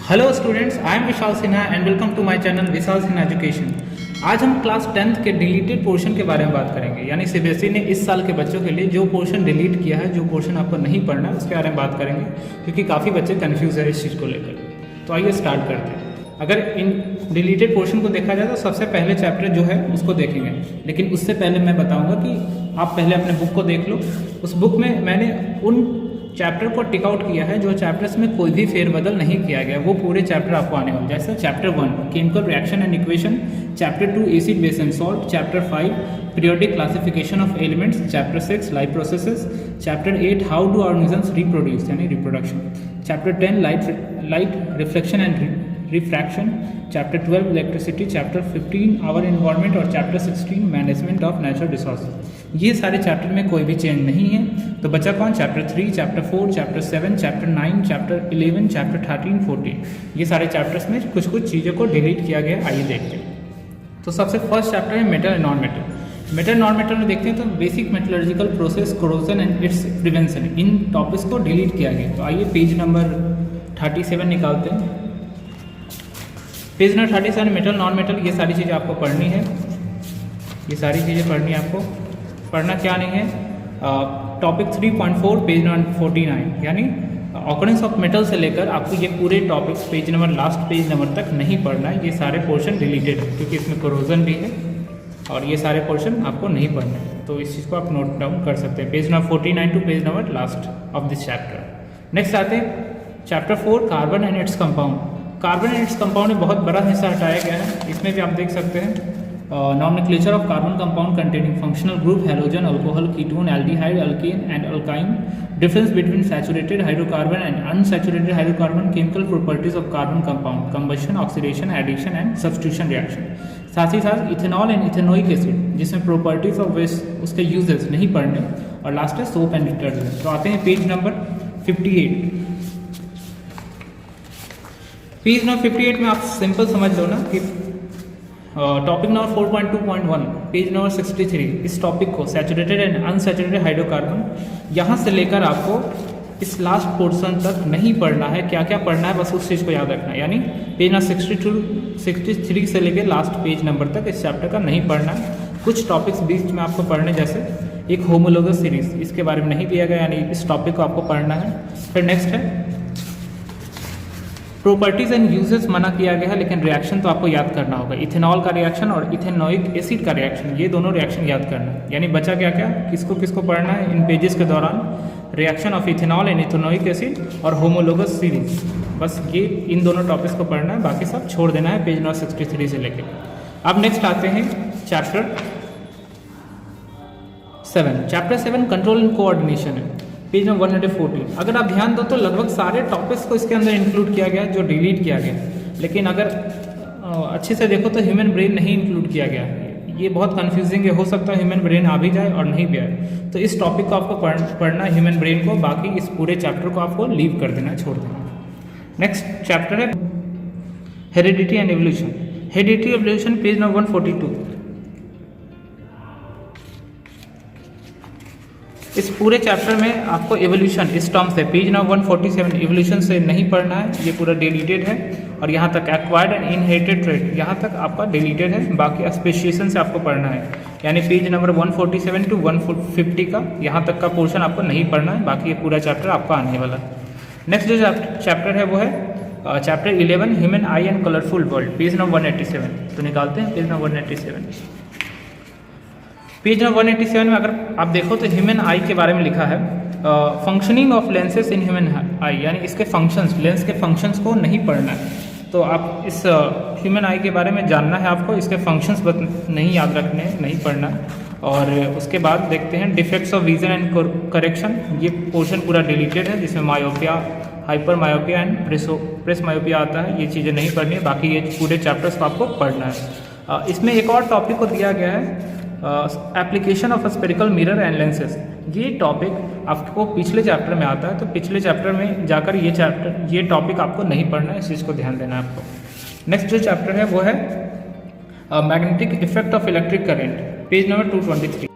Hello students, I am Vishal Sinha and welcome to my channel Vishal Sinha education. आज हम class 10th के deleted portion के बारे में बात करेंगे। यानी सीबीएसई ने इस साल के बच्चों के लिए जो पोर्शन डिलीट किया है, जो पोर्शन आपको नहीं पढ़ना है, उसके बारे में बात करेंगे, क्योंकि काफ़ी बच्चे कन्फ्यूज है इस चीज़ को लेकर। तो आइए स्टार्ट करते हैं। अगर इन डिलीटेड पोर्शन को देखा जाए तो सबसे पहले चैप्टर जो है उसको देखेंगे, लेकिन उससे पहले मैं बताऊँगा कि आप पहले अपने बुक को देख लो। उस बुक में मैंने उन चैप्टर को टिक आउट किया है जो चैप्टर्स में कोई भी फेरबदल नहीं किया गया, वो पूरे चैप्टर आपको आने वाले। जैसे chapter 1 chemical reaction and equation, chapter 2 acid base and salt, chapter 5 periodic classification of elements, chapter 6 life processes, chapter 8 how do organisms reproduce यानी reproduction, chapter 10 light reflection and refraction, chapter 12 electricity, chapter 15 our environment और chapter 16 management of natural resources. ये सारे chapter में कोई भी change नहीं है। तो बचा कौन? Chapter 3, chapter 4, chapter 7, chapter 9, chapter 11, chapter 13, 14। ये सारे चैप्टर्स में कुछ कुछ चीज़ों को डिलीट किया गया। आइए देखते हैं। तो सबसे फर्स्ट चैप्टर है metal and non metal. Metal and non metal में देखते हैं तो basic metallurgical process, corrosion and it's prevention, in topics को डिलीट किया गया। तो आइए पेज नंबर 37 निकालते हैं। Page number 37 metal non metal, ये सारी चीज़ें आपको पढ़नी है। ये सारी चीज़ें पढ़नी है आपको। पढ़ना क्या नहीं है, टॉपिक 3.4 पेज नंबर 49, यानी ऑकरेंस ऑफ मेटल से लेकर आपको ये पूरे topics page number last page number तक नहीं पढ़ना है। ये सारे पोर्शन डिलीटेड है क्योंकि इसमें कोरोजन भी है और ये सारे पोर्शन आपको नहीं पढ़ना है। तो इस चीज़ को आप नोट डाउन कर सकते हैं। Page number 49 to page number last of this chapter. Next आते हैं chapter 4 carbon and its compound. Carbon and its compound में बहुत बड़ा हिस्सा हटाया गया है। इसमें भी आप देख सकते हैं nomenclature of carbon compound containing functional group, halogen, alcohol, ketone, aldehyde, alkane and alkyne, difference between saturated hydrocarbon and unsaturated hydrocarbon, chemical properties of carbon compound, combustion, oxidation, addition and substitution reaction. साथ ही साथ ethanol and ethanoic acid, जिसमें properties of waste, उसके uses नहीं पढ़ने। और last है soap and detergent. तो आते हैं पेज नंबर 58। पेज नंबर 58 में आप सिंपल समझ लो ना कि टॉपिक नंबर 4.2.1 पेज नंबर 63, इस टॉपिक को सैचुरेटेड एंड अनसैचुरेटेड हाइड्रोकार्बन, यहाँ से लेकर आपको इस लास्ट पोर्शन तक नहीं पढ़ना है। क्या क्या पढ़ना है बस उस चीज़ को याद रखना है। यानी पेज नंबर 63 से लेकर लास्ट पेज नंबर तक इस चैप्टर का नहीं पढ़ना है। कुछ टॉपिक्स बीच में आपको पढ़ने, जैसे एक होमोलोगस सीरीज, इसके बारे में नहीं दिया गया, यानी इस टॉपिक को आपको पढ़ना है। फिर नेक्स्ट है प्रॉपर्टीज एंड यूजेस, मना किया गया है, लेकिन रिएक्शन तो आपको याद करना होगा। इथेनॉल का रिएक्शन और इथेनोइक एसिड का रिएक्शन, ये दोनों रिएक्शन याद करना है। यानी बचा क्या क्या, किसको किसको पढ़ना है इन पेजेस के दौरान? Reaction of ethanol and ethanoic acid और होमोलोगस सीरीज, बस ये इन दोनों टॉपिक्स को पढ़ना है, बाकी सब छोड़ देना है पेज नंबर 63 से लेकर। अब नेक्स्ट आते हैं chapter 7। Chapter 7 control and coordination है, पेज नंबर 114। अगर आप ध्यान दो तो लगभग सारे टॉपिक्स को इसके अंदर इंक्लूड किया गया जो डिलीट किया गया, लेकिन अगर अच्छे से देखो तो ह्यूमन ब्रेन नहीं इंक्लूड किया गया। ये बहुत कंफ्यूजिंग है, हो सकता है ह्यूमन ब्रेन आ भी जाए और नहीं भी आए। तो इस टॉपिक को आपको पढ़ना है, ह्यूमन ब्रेन को, बाकी इस पूरे चैप्टर को आपको लीव कर देना, छोड़ देना। नेक्स्ट चैप्टर है heredity and evolution. Heredity evolution page number 142। इस पूरे चैप्टर में आपको एवोल्यूशन इस टर्म से पेज नंबर 147 एवोल्यूशन से नहीं पढ़ना है, ये पूरा डिलीटेड है। और यहाँ तक एक्वायर्ड एंड इनहेरिटेड ट्रेट, यहाँ तक आपका डिलीटेड है। बाकी स्पेसिएशन से आपको पढ़ना है, यानी पेज नंबर 147 टू 150 का यहाँ तक का पोर्शन आपको नहीं पढ़ना है, बाकी ये पूरा चैप्टर आपका आने वाला है। नेक्स्ट जो चैप्टर है वो है chapter 11 human I and colourful world, page number 187। तो निकालते हैं पेज नंबर 187। पेज नंबर 187 में अगर आप देखो तो ह्यूमन आई के बारे में लिखा है functioning of lenses in human आई, यानी इसके फंक्शंस, लेंस के फंक्शंस को नहीं पढ़ना है। तो आप इस ह्यूमन आई के बारे में जानना है आपको, इसके फंक्शंस नहीं याद रखने, नहीं पढ़ना। और उसके बाद देखते हैं defects of vision and correction, ये पोर्शन पूरा डिलीटेड है, जिसमें myopia, hyper myopia and press myopia आता है। ये चीज़ें नहीं पढ़नी है, बाकी ये पूरे चैप्टर्स को आपको पढ़ना है। इसमें एक और टॉपिक को दिया गया है application of spherical mirror and lenses. ये टॉपिक आपको पिछले चैप्टर में आता है, तो पिछले चैप्टर में जाकर ये टॉपिक आपको नहीं पढ़ना है, इस चीज़ को ध्यान देना है आपको। नेक्स्ट जो चैप्टर है वो है magnetic effect of electric current, page number 223।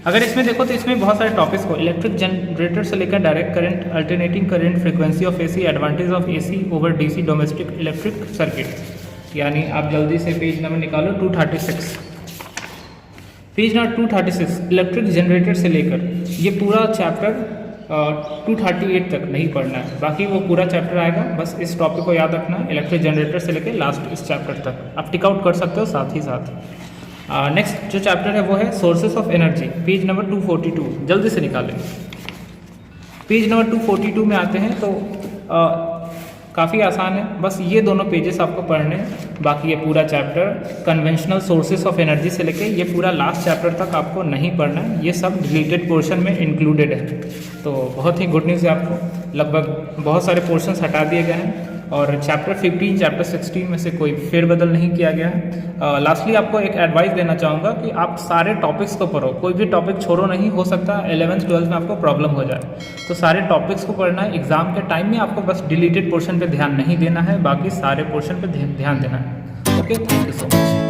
अगर इसमें देखो तो इसमें बहुत सारे टॉपिक्स को इलेक्ट्रिक जनरेटर से लेकर direct current, alternating current, frequency of AC, advantage of AC over DC domestic electric circuit. यानी आप जल्दी से पेज नंबर निकालो 236। पेज नंबर 236 इलेक्ट्रिक जनरेटर से लेकर ये पूरा चैप्टर 238 तक नहीं पढ़ना है, बाकी वो पूरा चैप्टर आएगा। बस इस टॉपिक को याद रखना है, इलेक्ट्रिक जनरेटर से लेकर लास्ट इस चैप्टर तक आप टिक आउट कर सकते हो साथ ही साथ। नेक्स्ट जो चैप्टर है वो है sources of energy, page number 242। जल्दी से निकालें। पेज नंबर 242 में आते हैं तो काफ़ी आसान है, बस ये दोनों पेजेस आपको पढ़ने हैं। बाकी ये पूरा chapter conventional sources of energy से लेके ये पूरा लास्ट चैप्टर तक आपको नहीं पढ़ना है, ये सब डिलीटेड पोर्शन में इंक्लूडेड है। तो बहुत ही गुड न्यूज़ है, आपको लगभग बहुत सारे पोर्शंस हटा दिए गए हैं और चैप्टर 15 चैप्टर 16 में से कोई फेरबदल नहीं किया गया है। लास्टली आपको एक एडवाइस देना चाहूँगा कि आप सारे टॉपिक्स को पढ़ो, कोई भी टॉपिक छोड़ो नहीं, हो सकता है 11th 12th में आपको प्रॉब्लम हो जाए। तो सारे टॉपिक्स को पढ़ना है, एग्जाम के टाइम में आपको बस डिलीटेड पोर्शन पे ध्यान नहीं देना है, बाकी सारे पोर्शन पे ध्यान देना है। Okay, thank you so much.